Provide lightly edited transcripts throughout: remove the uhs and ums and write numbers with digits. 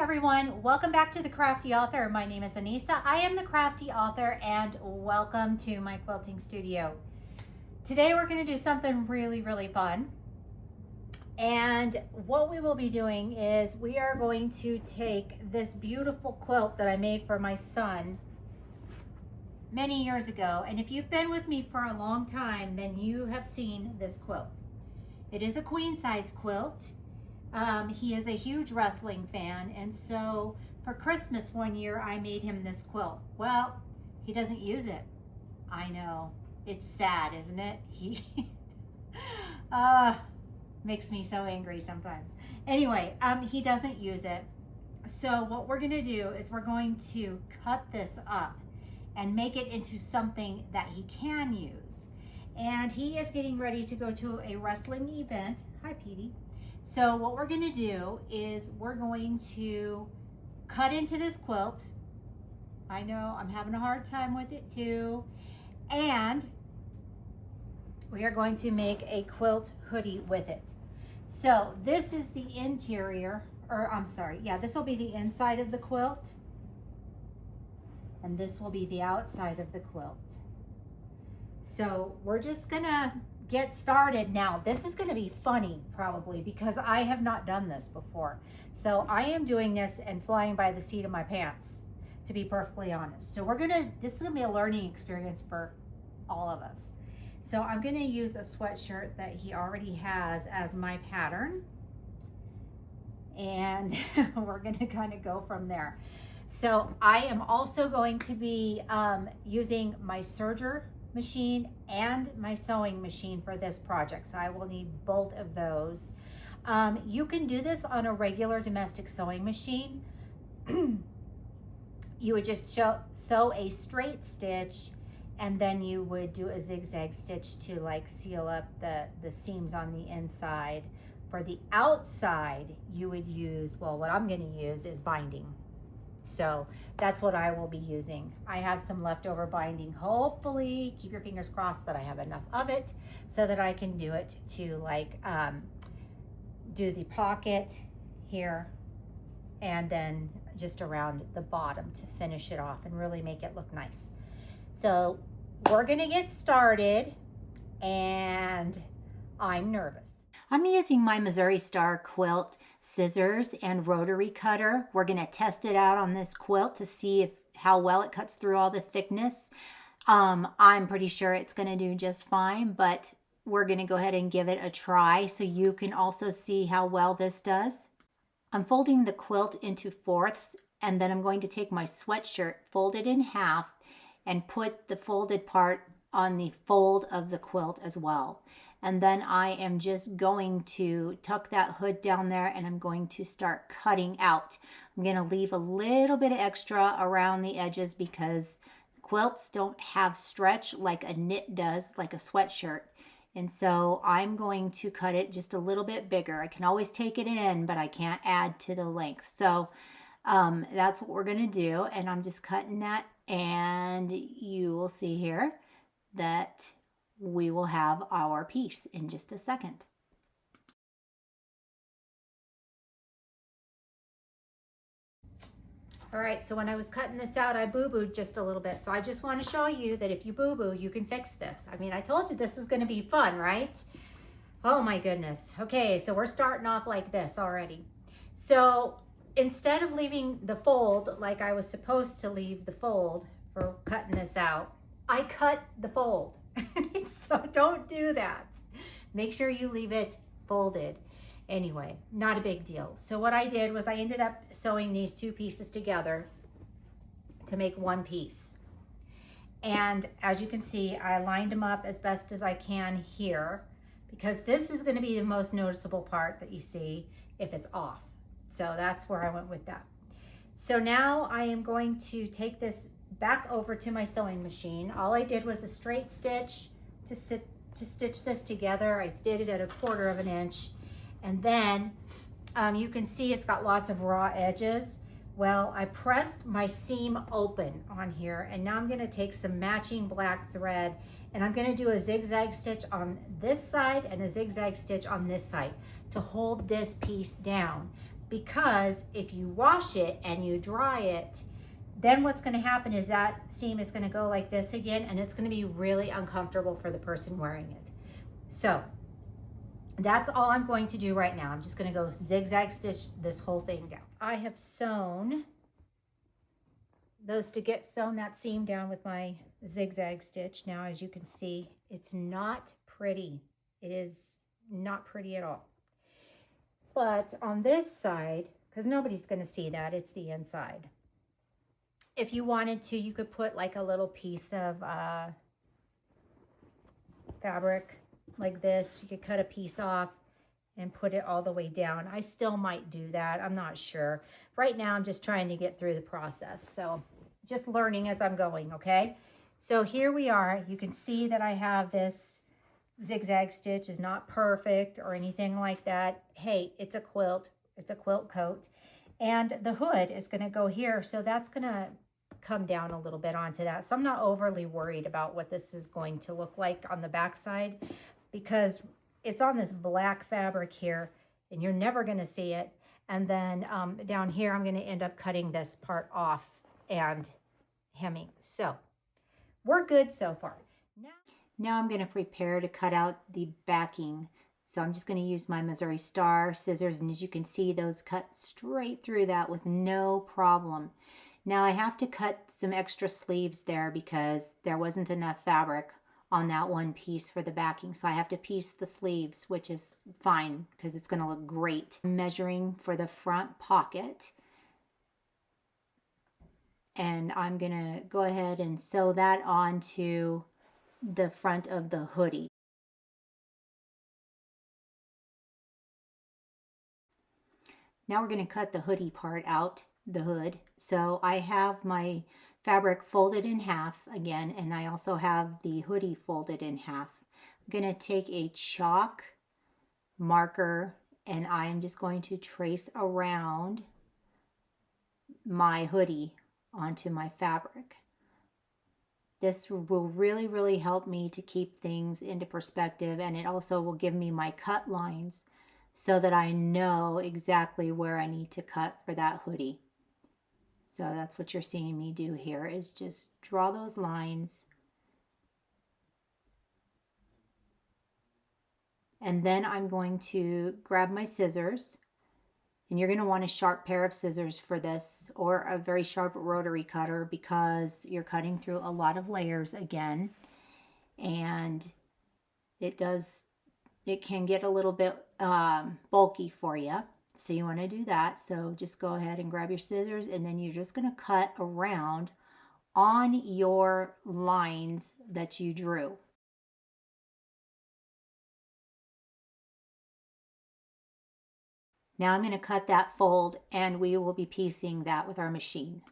everyone, welcome back to the Crafty Author. My name is Anissa. I am the Crafty Author and welcome to my quilting studio. Today we're going to do something really fun. And what we will be doing is we are going to take this beautiful quilt that I made for my son many years ago. And if you've been with me for a long time, then you have seen this quilt. It is a queen size quilt. He is a huge wrestling fan, and so for Christmas one year I made him this quilt. Well, he doesn't use it. I know, it's sad, isn't it? He makes me so angry sometimes. Anyway, he doesn't use it. So what we're gonna do is we're going to cut this up and make it into something that he can use. And he is getting ready to go to a wrestling event. Hi, Petey. So what we're gonna do is we're going to cut into this quilt. I know, I'm having a hard time with it too. And we are going to make a quilt hoodie with it. So this is the interior, or I'm sorry, yeah, this will be the inside of the quilt. And this will be the outside of the quilt. So we're just gonna get started now. This is going to be funny probably because I have not done this before. So I am doing this and flying by the seat of my pants, to be perfectly honest. So this is going to be a learning experience for all of us. So I'm going to use a sweatshirt that he already has as my pattern. And we're going to kind of go from there. So I am also going to be using my serger machine and my sewing machine for this project. So I will need both of those. You can do this on a regular domestic sewing machine. You would just sew a straight stitch and then you would do a zigzag stitch to like seal up the seams on the inside. For the outside, you would use, well, what I'm going to use is binding. So that's what I will be using. I have some leftover binding. Hopefully, keep your fingers crossed that I have enough of it so that I can do it to like do the pocket here and then just around the bottom to finish it off and really make it look nice. So we're gonna get started and I'm nervous. I'm using my Missouri Star quilt scissors and rotary cutter. We're going to test it out on this quilt to see how well it cuts through all the thickness. I'm pretty sure it's going to do just fine, but we're going to go ahead and give it a try so you can also see how well this does. I'm folding the quilt into fourths, and then I'm going to take my sweatshirt, fold it in half, and put the folded part on the fold of the quilt as well. And then I am just going to tuck that hood down there and I'm going to start cutting out. I'm going to leave a little bit of extra around the edges because quilts don't have stretch like a knit does, like a sweatshirt. And so I'm going to cut it just a little bit bigger. I can always take it in, but I can't add to the length. So that's what we're going to do. And I'm just cutting that, and you will see here that we will have our piece in just a second. All right, so when I was cutting this out, I boo-booed just a little bit. So I just want to show you that if you boo-boo, you can fix this. I mean, I told you this was going to be fun, right? Oh my goodness. Okay, so we're starting off like this already. So instead of leaving the fold like I was supposed to leave the fold for cutting this out, I cut the fold. So don't do that. Make sure you leave it folded. Anyway, not a big deal. So what I did was I ended up sewing these two pieces together to make one piece. And as you can see, I lined them up as best as I can here because this is going to be the most noticeable part that you see if it's off. So that's where I went with that. So now I am going to take this back over to my sewing machine. All I did was a straight stitch to stitch this together. I did it at 1/4 of an inch. And then you can see it's got lots of raw edges. Well, I pressed my seam open on here, and now I'm going to take some matching black thread and I'm going to do a zigzag stitch on this side and a zigzag stitch on this side to hold this piece down. because if you wash it and you dry it, then what's going to happen is that seam is going to go like this again, and it's going to be really uncomfortable for the person wearing it. So that's all I'm going to do right now. I'm just going to go zigzag stitch this whole thing down. I have sewn those to get sewn that seam down with my zigzag stitch. Now, as you can see, it's not pretty. It is not pretty at all. But on this side, because nobody's going to see that, it's the inside. If you wanted to, you could put like a little piece of fabric like this. You could cut a piece off and put it all the way down. I still might do that. I'm not sure. Right now, I'm just trying to get through the process. So just learning as I'm going, okay? So here we are. You can see that I have this zigzag stitch. Is not perfect or anything like that. Hey, it's a quilt. It's a quilt coat. And the hood is going to go here. So that's going to come down a little bit onto that. So I'm not overly worried about what this is going to look like on the back side, because it's on this black fabric here and you're never going to see it. And then down here, I'm going to end up cutting this part off and hemming. So we're good so far. Now I'm going to prepare to cut out the backing. So I'm just going to use my Missouri Star scissors. And as you can see, those cut straight through that with no problem. Now I have to cut some extra sleeves there because there wasn't enough fabric on that one piece for the backing. So I have to piece the sleeves, which is fine because it's going to look great. I'm measuring for the front pocket. And I'm going to go ahead and sew that onto the front of the hoodie. Now we're going to cut the hoodie part out, the hood. So I have my fabric folded in half again, and I also have the hoodie folded in half. I'm going to take a chalk marker and I am just going to trace around my hoodie onto my fabric. This will really, really help me to keep things into perspective, and it also will give me my cut lines so that I know exactly where I need to cut for that hoodie. So that's what you're seeing me do here, is just draw those lines. And then I'm going to grab my scissors, and you're going to want a sharp pair of scissors for this, or a very sharp rotary cutter, because you're cutting through a lot of layers again, and it can get a little bit bulky for you. So you want to do that. So just go ahead and grab your scissors, and then you're just going to cut around on your lines that you drew. Now I'm going to cut that fold, and we will be piecing that with our machine.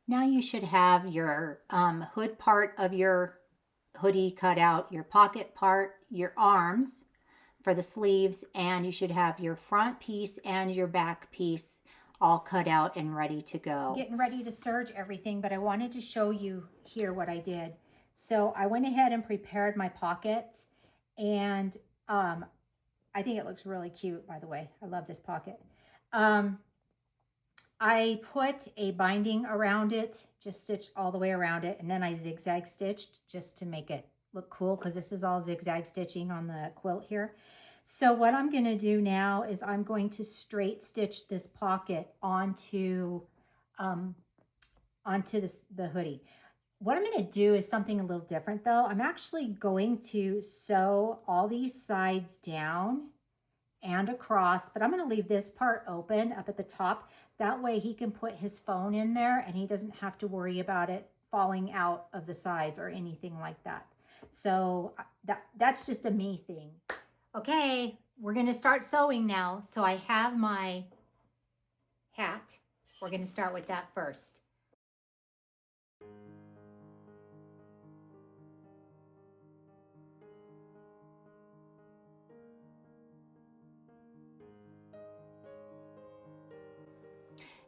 Now you should have your hood part of your hoodie cut out, your pocket part, your arms for the sleeves, and you should have your front piece and your back piece all cut out and ready to go. Getting ready to serge everything, but I wanted to show you here what I did. So I went ahead and prepared my pocket, and I think it looks really cute, by the way. I love this pocket. I put a binding around it, just stitched all the way around it, and then I zigzag stitched just to make it look cool, because this is all zigzag stitching on the quilt here. So what I'm going to do now is I'm going to straight stitch this pocket onto the hoodie. What I'm going to do is something a little different though. I'm actually going to sew all these sides down and across, but I'm going to leave this part open up at the top. That way he can put his phone in there and he doesn't have to worry about it falling out of the sides or anything like that. So that's just a me thing. Okay, we're going to start sewing now. So I have my hat. We're going to start with that first.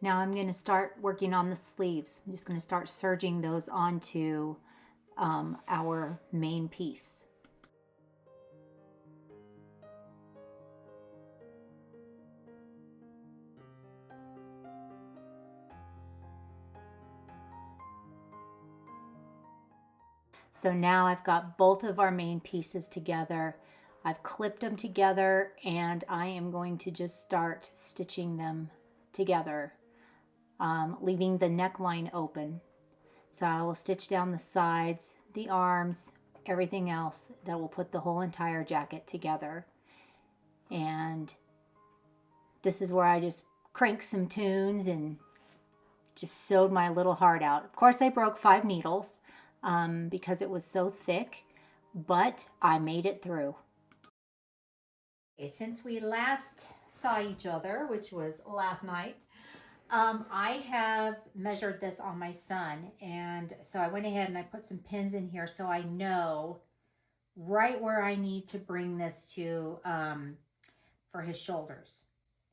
Now I'm going to start working on the sleeves. I'm just going to start serging those onto our main piece. So now I've got both of our main pieces together. I've clipped them together and I am going to just start stitching them together, leaving the neckline open. So I will stitch down the sides, the arms, everything else that will put the whole entire jacket together. And this is where I just cranked some tunes and just sewed my little heart out. Of course, I broke 5 needles because it was so thick, but I made it through. Okay, since we last saw each other, which was last night, I have measured this on my son, and so I went ahead and I put some pins in here so I know right where I need to bring this to for his shoulders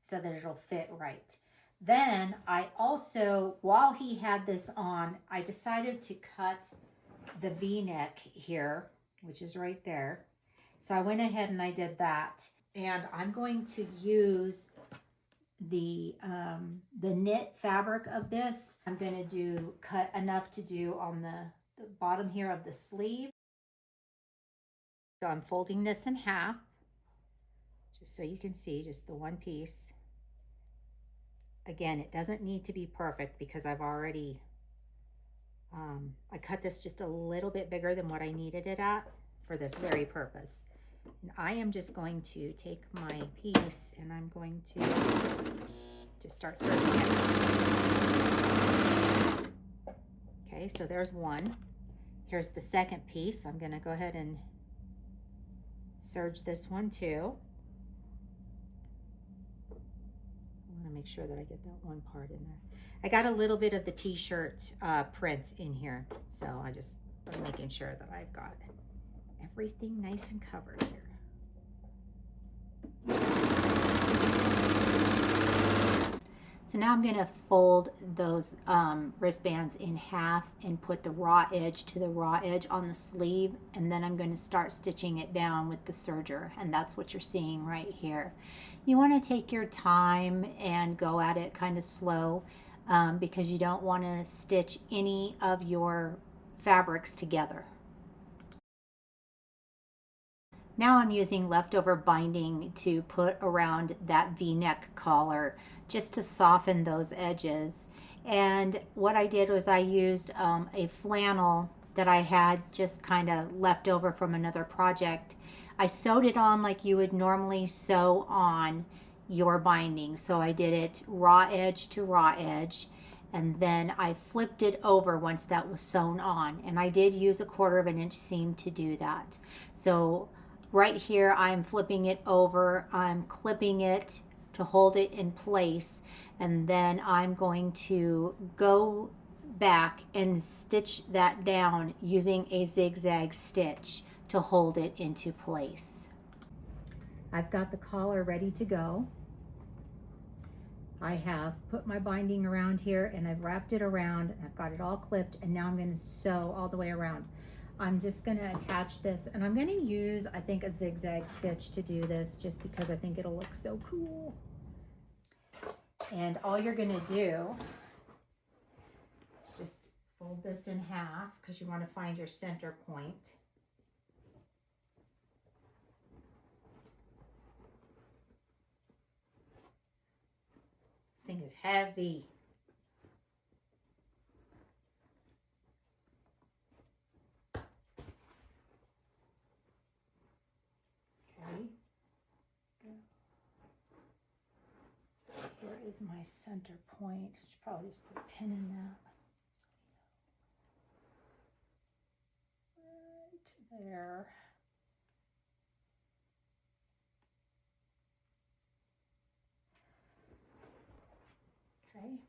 so that it'll fit right. Then I also, while he had this on, I decided to cut the V-neck here, which is right there. So I went ahead and I did that. And I'm going to use the knit fabric of this. I'm going to cut enough to do on the bottom here of the sleeve. So I'm folding this in half, just so you can see just the one piece. Again, it doesn't need to be perfect because I've already, I cut this just a little bit bigger than what I needed it at for this very purpose. And I am just going to take my piece and I'm going to just start serging it. Okay, so there's one. Here's the second piece. I'm going to go ahead and serge this one too. I want to make sure that I get that one part in there. I got a little bit of the t-shirt print in here, so I'm making sure that I've got everything nice and covered here. So now I'm going to fold those wristbands in half and put the raw edge to the raw edge on the sleeve, and then I'm going to start stitching it down with the serger, and that's what you're seeing right here. You want to take your time and go at it kind of slow because you don't want to stitch any of your fabrics together. Now I'm using leftover binding to put around that V-neck collar just to soften those edges. And what I did was I used a flannel that I had just kind of left over from another project. I sewed it on like you would normally sew on your binding. So I did it raw edge to raw edge, and then I flipped it over once that was sewn on. And I did use a 1/4 inch seam to do that. So right here, I'm flipping it over, I'm clipping it to hold it in place, and then I'm going to go back and stitch that down using a zigzag stitch to hold it into place. I've got the collar ready to go. I have put my binding around here and I've wrapped it around. I've got it all clipped, and now I'm going to sew all the way around. I'm just going to attach this, and I'm going to use, I think, a zigzag stitch to do this just because I think it'll look so cool. And all you're going to do is just fold this in half because you want to find your center point. This thing is heavy. Here is my center point. I should probably just put a pin in that. Right there. Okay.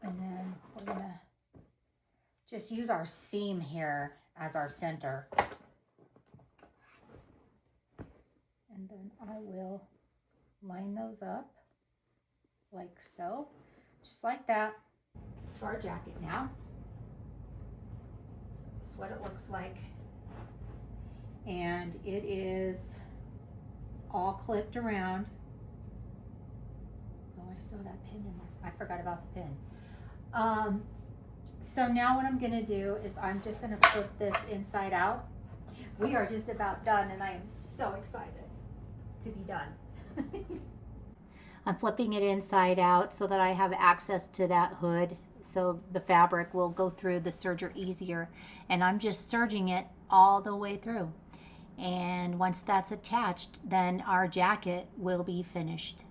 And then we're gonna just use our seam here as our center. And then I will line those up like so, just like that. To our jacket now. So this is what it looks like. And it is all clipped around. Oh, I still have that pin in there. I forgot about the pin. So now what I'm gonna do is I'm just gonna flip this inside out. We are just about done and I am so excited to be done. I'm flipping it inside out so that I have access to that hood so the fabric will go through the serger easier. And I'm just serging it all the way through. And once that's attached, then our jacket will be finished.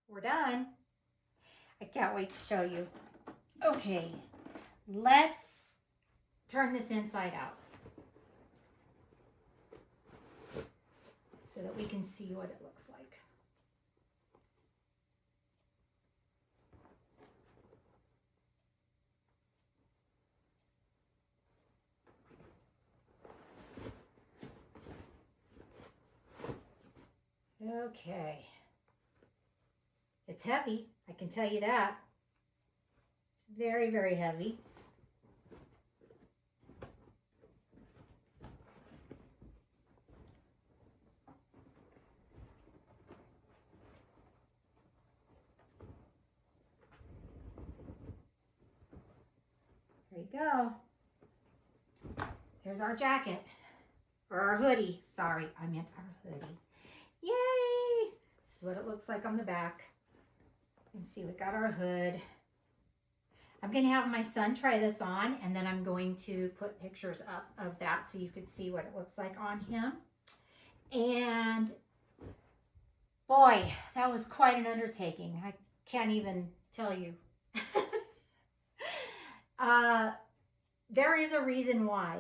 We're done. I can't wait to show you. Okay, let's turn this inside out so that we can see what it looks like. Okay. It's heavy, I can tell you that. It's very, very heavy. There you go. Here's our jacket, or our hoodie. Sorry, I meant our hoodie. Yay! This is what it looks like on the back. You can see we got our hood. I'm going to have my son try this on, and then I'm going to put pictures up of that so you can see what it looks like on him. And boy, that was quite an undertaking. I can't even tell you. There is a reason why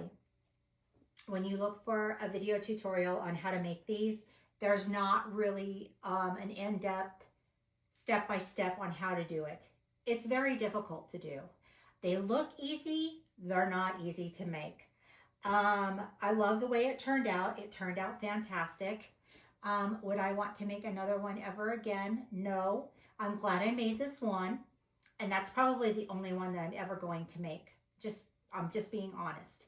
when you look for a video tutorial on how to make these, there's not really an in-depth step-by-step on how to do it. It's very difficult to do. They look easy, they're not easy to make. I love the way it turned out. It turned out fantastic. Would I want to make another one ever again? No. I'm glad I made this one, and that's probably the only one that I'm ever going to make. I'm just being honest.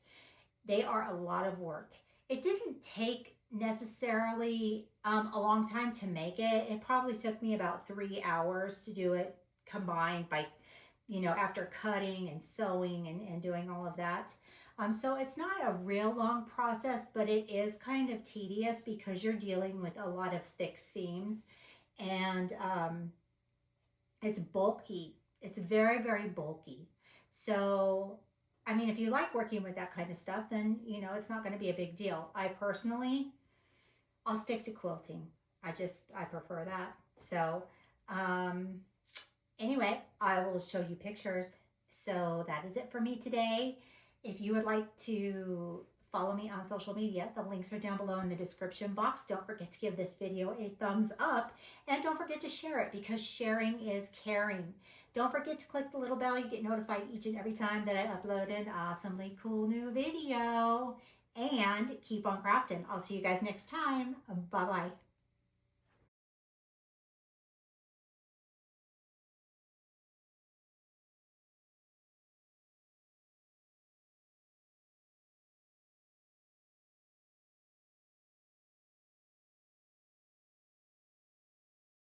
They are a lot of work. It didn't take necessarily a long time to make it. It probably took me about 3 hours to do it combined by, after cutting and sewing and doing all of that. So it's not a real long process, but it is kind of tedious because you're dealing with a lot of thick seams, and it's bulky. It's very, very bulky. So, I mean, if you like working with that kind of stuff, then, it's not going to be a big deal. I personally, I'll stick to quilting. I prefer that. So, anyway, I will show you pictures. So that is it for me today. If you would like to follow me on social media, the links are down below in the description box. Don't forget to give this video a thumbs up, and don't forget to share it because sharing is caring. Don't forget to click the little bell. You get notified each and every time that I upload an awesomely cool new video. And keep on crafting. I'll see you guys next time. Bye-bye.